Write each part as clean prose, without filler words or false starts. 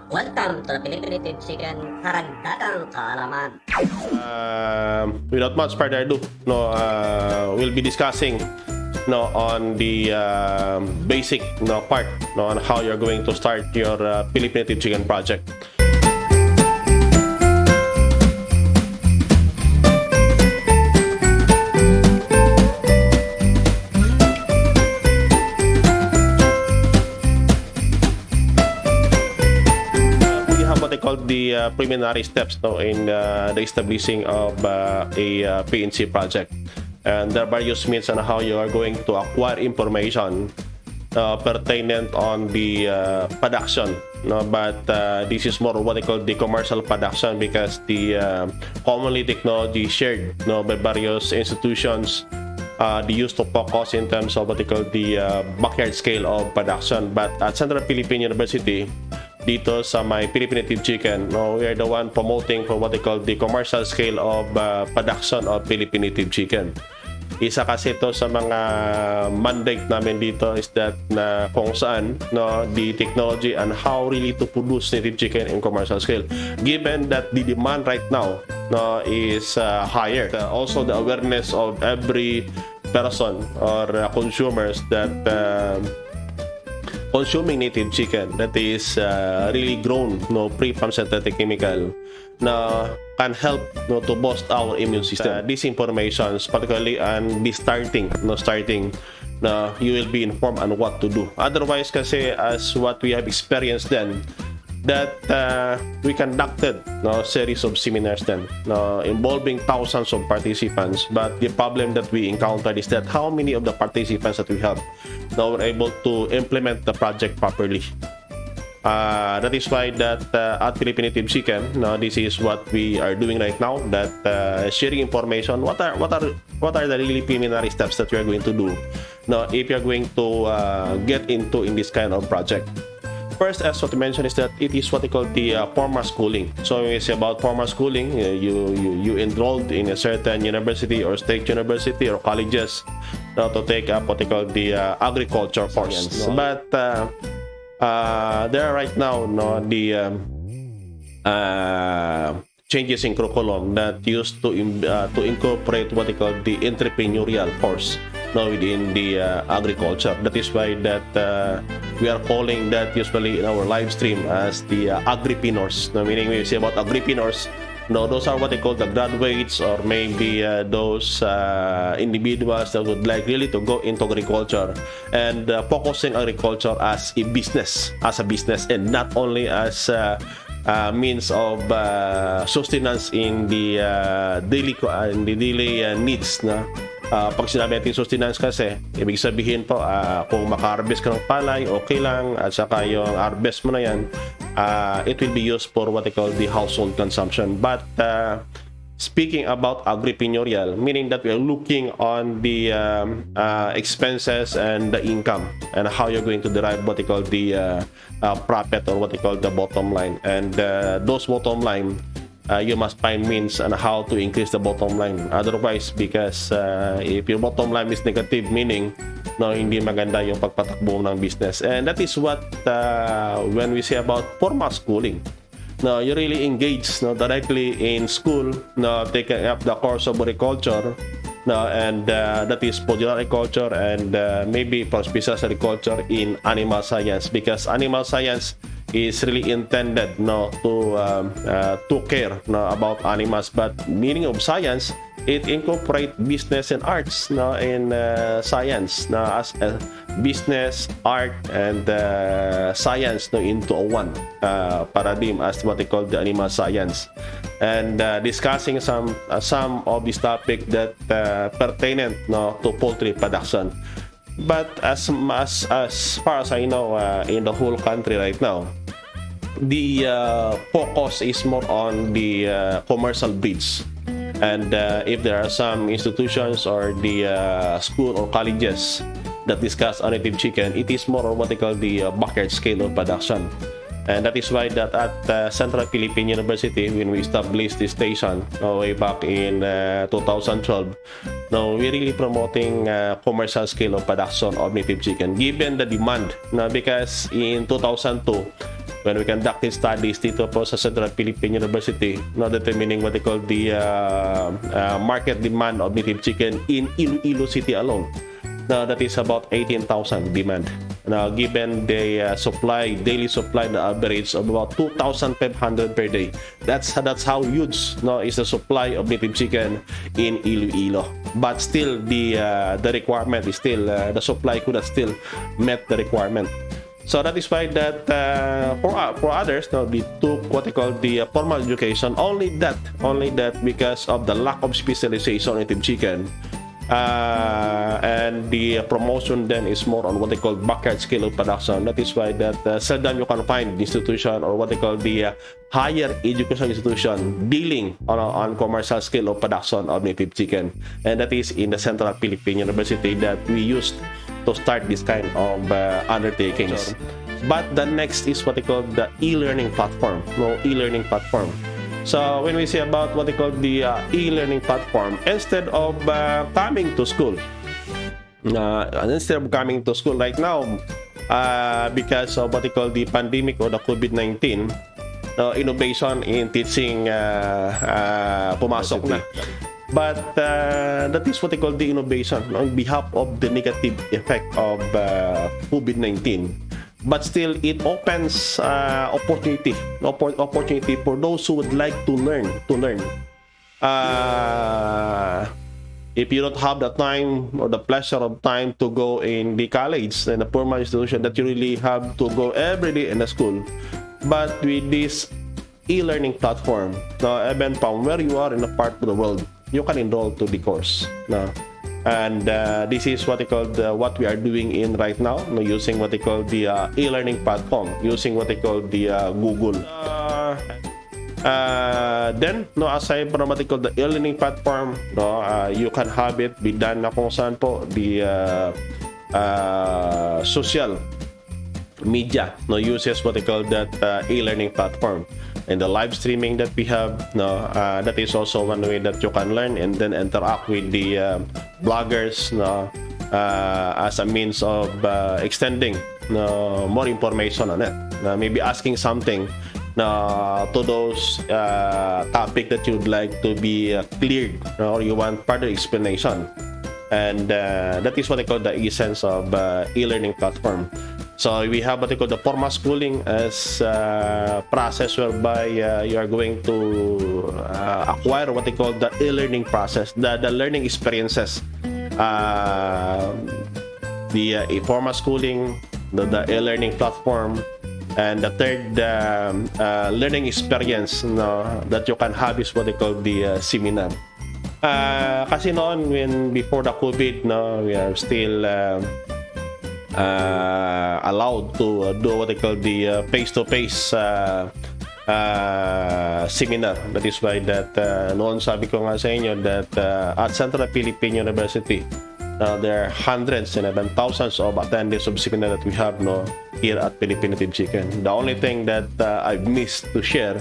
Welcome to the Philippine Chicken Karagdagang Kaalaman. Without much further ado, we'll be discussing on the basic part on how you're going to start your Philippine Chicken project. What they call the preliminary steps in the establishing of a PNC project, and there are various means on how you are going to acquire information pertinent on the production. But this is more what they call the commercial production, because the commonly technology shared by various institutions they used to focus in terms of what they call the backyard scale of production. But at Central Philippine University, dito sa my Philippine Native Chicken, we are the one promoting for what they call the commercial scale of production of Philippine Native Chicken. Isa kasi ito sa mga mandate namin dito is that na kung saan the technology and how really to produce native chicken in commercial scale, given that the demand right now is higher. Also the awareness of every person or consumers that consuming native chicken that is really grown free from synthetic chemical can help to boost our immune system. These informations, particularly on the starting, you will be informed on what to do. Otherwise, kasi as what we have experienced then, that we conducted series of seminars then involving thousands of participants, but the problem that we encountered is that how many of the participants that we have were able to implement the project properly. That is why that at Philippine Native Chicken, this is what we are doing right now, that sharing information, what are the really preliminary steps that we are going to do if you are going to get into in this kind of project. First, as what you mentioned, is that it is what they call the formal schooling. So when we say about formal schooling, you enrolled in a certain university or state university or colleges to take up what they call the agriculture course. But there are right now the changes in curriculum that used to incorporate what they call the entrepreneurial course within the agriculture. That is why that we are calling that usually in our live stream as the agripreneurs. Meaning when we say about agripreneurs, those are what they call the graduates, or maybe those individuals that would like really to go into agriculture and focusing agriculture as a business, and not only as means of sustenance in the daily needs. Pag sinabi natin sustenance kasi, ibig sabihin po, kung maka-harvest ka ng palay, okay lang, at saka yung harvest mo na yan, it will be used for what they call the household consumption. But speaking about agripreneur, meaning that we are looking on the expenses and the income, and how you're going to derive what they call the profit, or what they call the bottom line. And those bottom line, you must find means on how to increase the bottom line. Otherwise, because if your bottom line is negative, meaning hindi maganda yung pagpatakbo ng business. And that is what when we say about formal schooling, you really engage directly in school, taking up the course of agriculture, and that is poultry agriculture, and maybe for species agriculture in animal science, because animal science is really intended to care about animals. But meaning of science, it incorporate business and arts in science as business, art, and science into one paradigm as what they call the animal science. And discussing some of this topic that pertinent to poultry production. But as far as I know, in the whole country right now, the focus is more on the commercial breeds. And if there are some institutions or the school or colleges that discuss on native chicken, it is more on what they call the backyard scale of production. And that is why that at Central Philippine University, when we established this station way back in 2012, we're really promoting commercial scale of production of native chicken, given the demand. Because in 2002, when we conducted studies dito po sa Central Philippine University, determining what they call the market demand of native chicken in Iloilo City alone. Now, that is about 18,000 demand. Now, given the daily supply, the average of about 2,500 per day. That's how huge is the supply of native chicken in Iloilo. But still, the requirement is still the supply could have still met the requirement. So that is why that for others, they took what they call the formal education. Only that because of the lack of specialization in native chicken. And the promotion then is more on what they call backyard scale of production. That is why that seldom you can find institution or what they call the higher education institution dealing on commercial scale of production of native chicken. And that is in the Central Philippine University that we used to start this kind of undertakings. But the next is what they call the e-learning platform. E-learning platform. So when we say about what they call the e-learning platform, instead of coming to school right now, because of what they call the pandemic or the COVID-19, innovation in teaching pumasok na. But that is what they call the innovation on behalf of the negative effect of COVID-19. But still, it opens opportunity for those who would like to learn. If you don't have the time or the pleasure of time to go in the college and the formal institution that you really have to go every day in the school, but with this e-learning platform, even from where you are in a part of the world, you can enroll to the course. And this is what they call what we are doing in right now, using what they call the e-learning platform, using what they call the Google. Then, aside from what they call the e-learning platform, you can have it be done na kung saan po the social media uses what they call that e-learning platform. And the live streaming that we have, that is also one way that you can learn and then interact with the bloggers as a means of extending more information on it. Maybe asking something to those topic that you'd like to be cleared or you want further explanation. And that is what I call the essence of e-learning platform. So we have what they call the formal schooling as a process whereby you are going to acquire what they call the e-learning process, the learning experiences. The formal schooling, the e-learning platform, and the third learning experience that you can have is what they call the seminar. Kasi noon, before the COVID, we are still allowed to do what they call the face-to-face seminar. That is why that noon sabi ko nga sa inyo that at Central Philippine University, there are hundreds and even thousands of attendees of seminar that we have here at Philippine Native Chicken. The only thing that I've missed to share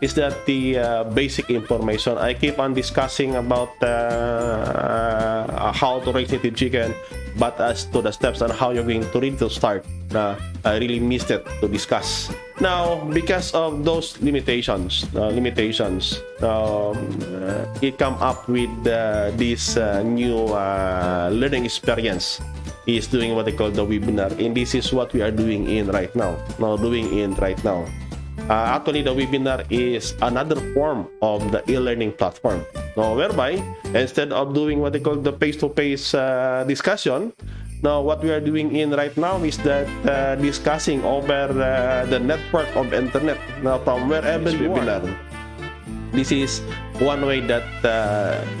is that the basic information. I keep on discussing about how to raise native chicken, but as to the steps on how you're going to really to start, I really missed it to discuss. Now, because of those limitations, it come up with this new learning experience. Is doing what they call the webinar, and this is what we are doing in right now. Actually, the webinar is another form of the e-learning platform, whereby instead of doing what they call the face-to-face discussion, now what we are doing in right now is that discussing over the network of internet from wherever you are. This is one way that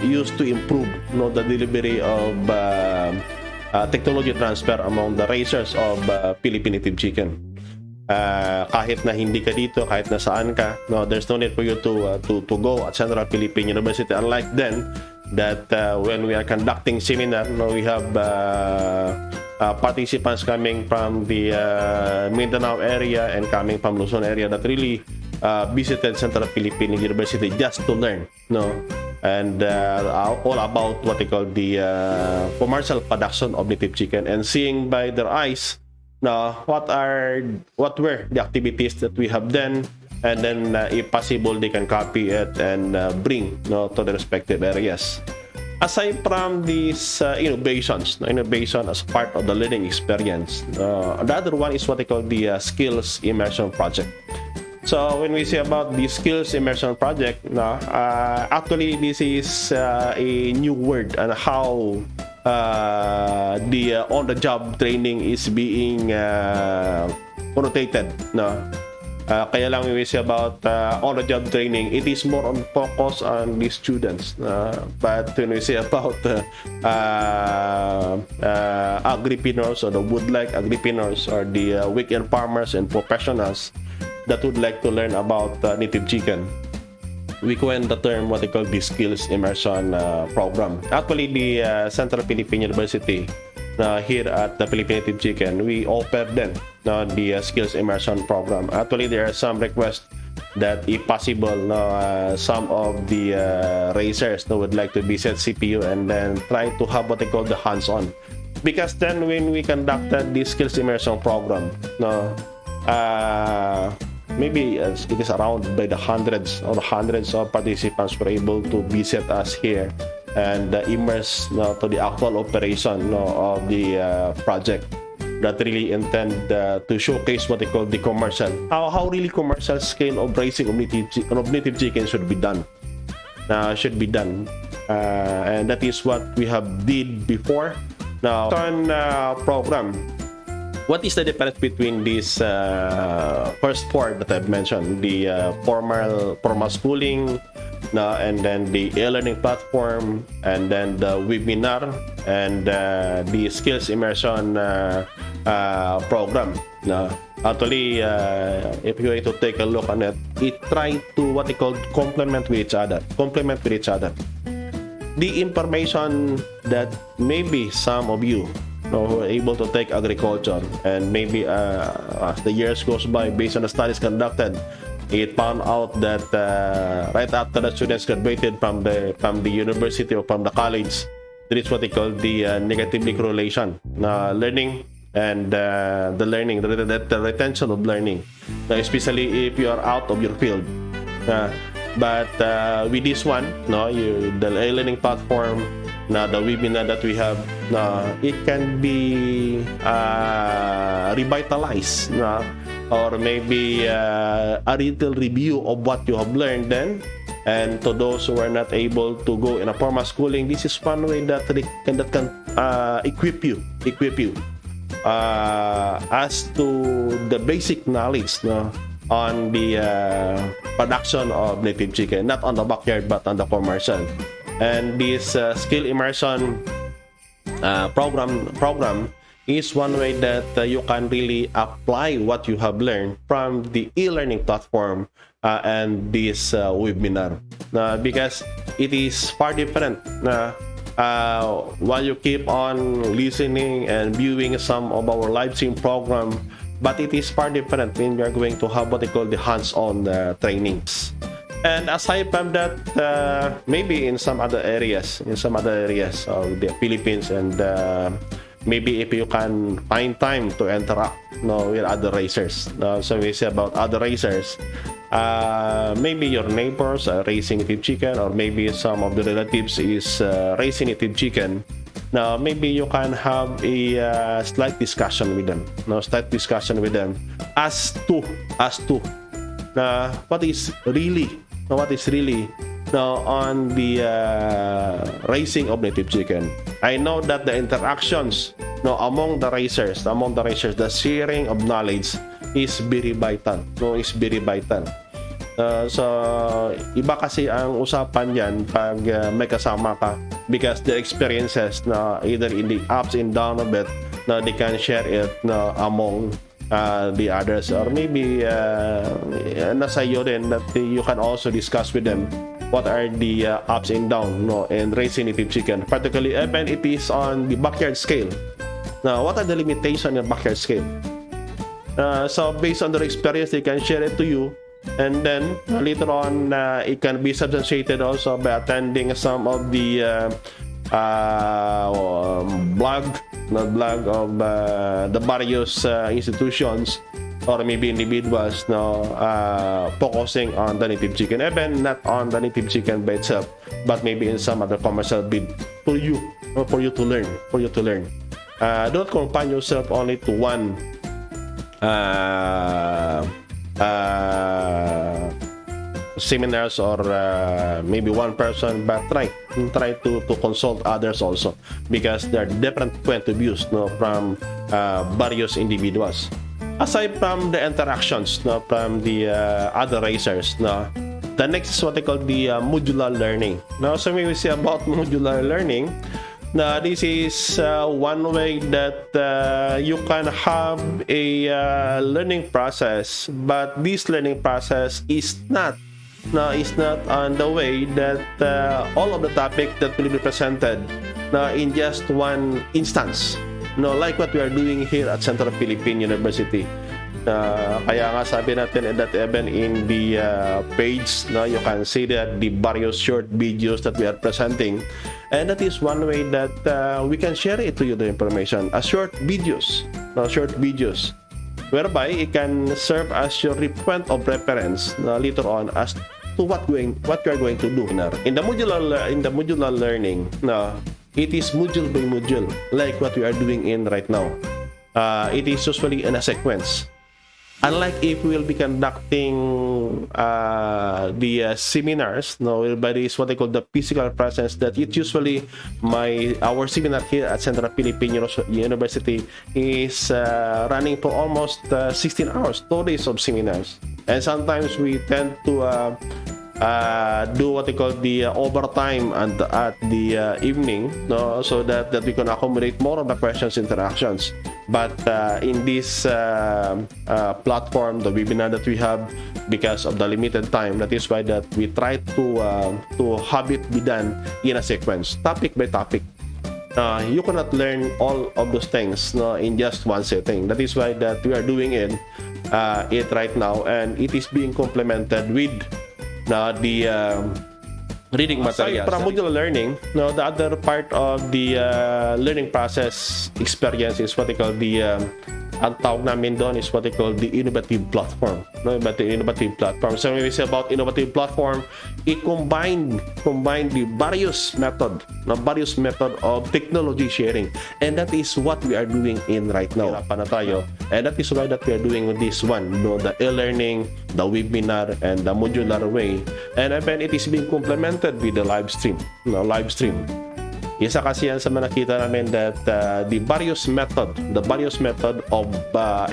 used to improve the delivery of technology transfer among the raisers of Philippine Native Chicken. Kahit na hindi ka dito, kahit nasaan ka, there's no need for you to go at Central Philippine University. Unlike then, that when we are conducting seminar, we have participants coming from the Mindanao area and coming from Luzon area that really visited Central Philippine University just to learn, and all about what they call the commercial production of native chicken, and seeing by their eyes Now, what were the activities that we have done, and then if possible, they can copy it and bring to the respective areas. Aside from these innovation as part of the learning experience, the other one is what they call the skills immersion project. So when we say about the skills immersion project, actually this is a new word on how the on-the-job training is being connotated. Kaya lang when we say about on-the-job training, it is more on focus on the students. But when we say about agripreneurs or the would-like agripreneurs or the weekend farmers and professionals that would like to learn about native chicken, we coined the term what they call the skills immersion program. Actually, the Central Philippine University here at the Philippine Native Chicken, we offered them the skills immersion program. Actually, there are some requests that if possible, some of the racers would like to visit CPU and then try to have what they call the hands-on. Because then when we conducted the skills immersion program, maybe it is around by the hundreds of participants were able to visit us here and immerse to the actual operation of the project that really intend to showcase what they call the commercial, how really commercial scale of raising of native chicken should be done. And that is what we have did before. Now, on program, what is the difference between this first four that I've mentioned, the formal schooling, and then the e-learning platform, and then the webinar, and the skills immersion program? Actually, if you're going to take a look on it, it tries to what they call complement with each other. The information that maybe some of you who are able to take agriculture, and maybe as the years goes by, based on the studies conducted, it found out that right after the students graduated from the university or from the college, there is what they call the negatively correlation learning and the retention of learning, especially if you are out of your field. But with this one, the e-learning platform, the webinar that we have, it can be revitalized, or maybe a little review of what you have learned then. And to those who are not able to go in a formal schooling, this is one way that can equip you as to the basic knowledge on the production of native chicken, not on the backyard but on the commercial. And this skill immersion program is one way that you can really apply what you have learned from the e-learning platform and this webinar, because it is far different. While you keep on listening and viewing some of our live stream program, but it is far different when we are going to have what they call the hands-on trainings. And aside from that, maybe in some other areas of the Philippines, and maybe if you can find time to interact with other racers. So we say about other racers, maybe your neighbors are raising native chicken, or maybe some of the relatives is raising native chicken. Now, maybe you can have a slight discussion with them. As to what is really on the raising of native chicken. I know that the interactions among the racers, the sharing of knowledge is very vital. So iba kasi ang usapan yan pag may kasama ka, because the experiences either in the ups and downs of it, they can share it among the others, or maybe nasa iyo din that you can also discuss with them what are the ups and downs in raising native chicken, particularly even it is on the backyard scale. Now, what are the limitations in the backyard scale? So based on their experience, they can share it to you, and then later on it can be substantiated also by attending some of the blog of the various institutions or maybe individuals focusing on the native chicken, even not on the native chicken by itself, but maybe in some other commercial bid for you to learn. Don't confine yourself only to one seminars or maybe one person, but try to consult others also, because there are different point of views from various individuals. Aside from the interactions from the other racers, the next is what they call the modular learning. Now, so when we say about modular learning, now this is one way that you can have a learning process, but this learning process is not on the way that all of the topic that will be presented in just one instance. Like what we are doing here at Central Philippine University. Kaya nga sabi natin that even in the page, you can see that the various short videos that we are presenting, and that is one way that we can share it to you, the information as short videos, whereby it can serve as your point of reference later on as to what you are going to do in the modular learning. It is module by module, like what we are doing in right now. It is usually in a sequence. Unlike if we will be conducting the seminars, but it is what they call the physical presence, that it usually our seminar here at Central Philippine University is running for almost 16 hours, 2 days of seminars. And sometimes we tend to do what they call the overtime at the evening, so that we can accommodate more of the questions, interactions. But in this platform, the webinar that we have, because of the limited time, that is why that we try to have it be done in a sequence, topic by topic. You cannot learn all of those things in just one setting. That is why that we are doing it right now, and it is being complemented with the reading materials. From modular learning, the other part of the learning process experience is what they call the ang tawag namin doon is what they call the innovative platform. Innovative platform. So when we say about innovative platform, it combine the various method of technology sharing, and that is what we are doing in right now. And that is why that we are doing this one, the e-learning, the webinar, and the modular way. And then it is being complemented with the live stream. Isa kasi yan sa mga nakita namin that the various method of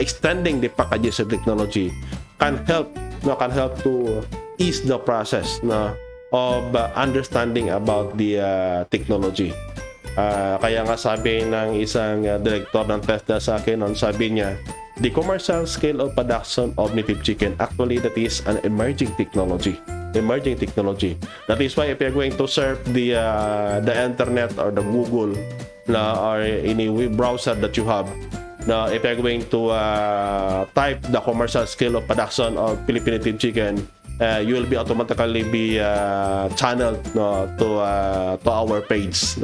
extending the packages of technology can help to ease the process of understanding about the technology. Kaya nga sabi ng isang director ng TESDA sa akin, sabi niya, the commercial scale of production of native chicken, actually that is an emerging technology. That is why if you're going to surf the internet or the Google or any web browser that you have, if you're going to type the commercial scale of production of Philippine native chicken, you will be automatically be channeled to our page,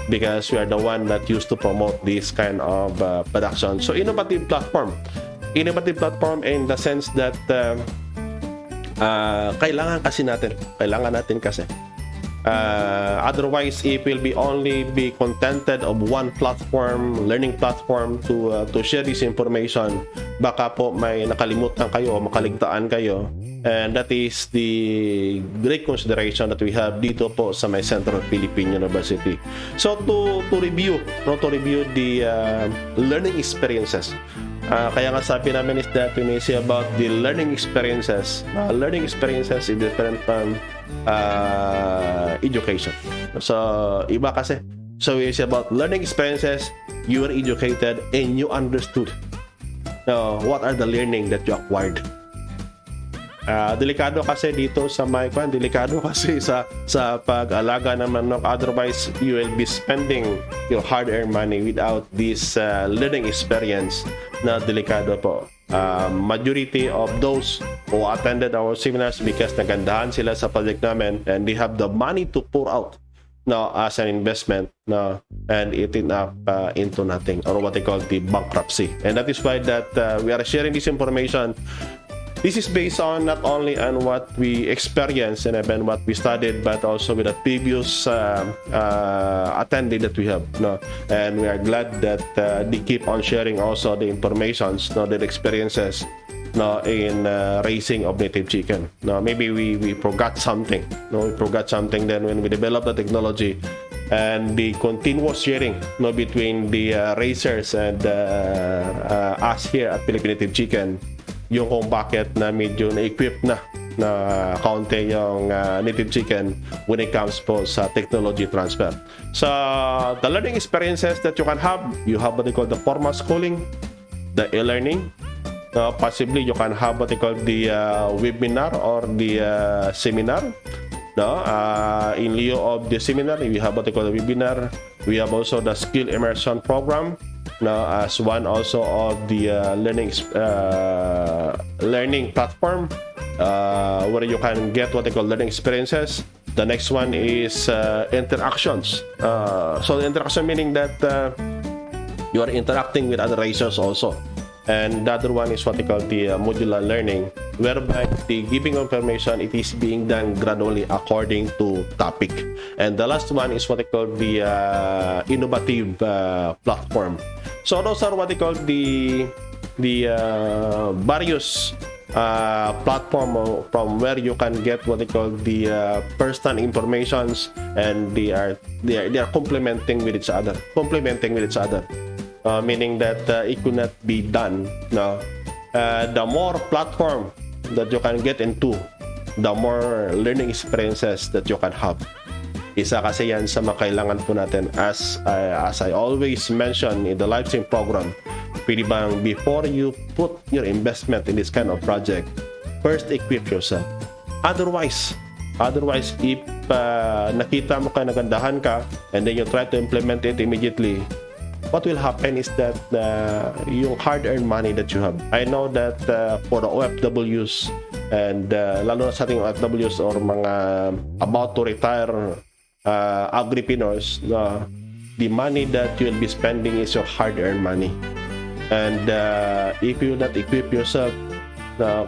because we are the one that used to promote this kind of production. So innovative platform in the sense that kailangan natin kasi otherwise if will be only be contented of one learning platform to share this information, baka po may nakalimutan kayo o makaligtaan kayo, and that is the great consideration that we have dito po sa may Central Philippine University. So to review the learning experiences, kaya nga sabi namin is that when we say about the learning experiences is different from education. So iba kasi. So we say about learning experiences, you were educated and you understood what are the learning that you acquired. Delikado kasi dito sa delikado kasi sa pag-alaga ng manok. Otherwise, you will be spending your hard-earned money without this learning experience na delikado po. Majority of those who attended our seminars because nagandahan sila sa project namin and they have the money to pour out no, as an investment, no, and eating up into nothing, or what they call the bankruptcy. And that is why that we are sharing this information. This is based on not only on what we experienced and even what we studied, but also with the previous attendee that we have. No? And we are glad that they keep on sharing also the informations, no, their experiences, no, in raising of native chicken. No, maybe we forgot something. No, we forgot something then when we developed the technology, and the continuous sharing, no, between the raisers and us here at Philippine Native Chicken, yung kung bakit na medyo na-equip na kaunti yung native chicken when it comes po sa technology transfer. So, the learning experiences that you can have, you have what they call the formal schooling, the e-learning. Possibly, you can have what they call the webinar or the seminar. No? In lieu of the seminar, we have what they call the webinar. We have also the skill immersion program. Now, as one also of the learning platform where you can get what they call learning experiences. The next one is interactions. So the interaction meaning that you are interacting with other racers also. And the other one is what they call the modular learning, whereby the giving information, it is being done gradually according to topic. And the last one is what they call the innovative platform. So those are what they call the various platform from where you can get what they call the first-hand informations, and they are complementing with each other. Meaning that it could not be done. No, the more platform that you can get into, the more learning experiences that you can have. Isa kasi yan sa mga kailangan po natin as I always mention in the live stream program. Pwede bang before you put your investment in this kind of project, first equip yourself. Otherwise if nakita mo ka, nagandahan ka, and then you try to implement it immediately, what will happen is that yung hard-earned money that you have. I know that for the OFWs and lalo na sa ating OFWs or mga about to retire agripreneurs, the money that you will be spending is your hard-earned money. And if you not equip yourself,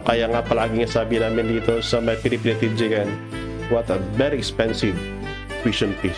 kaya nga palaging sabi namin dito sa my Philippine Native Chicken, what a very expensive tuition fees.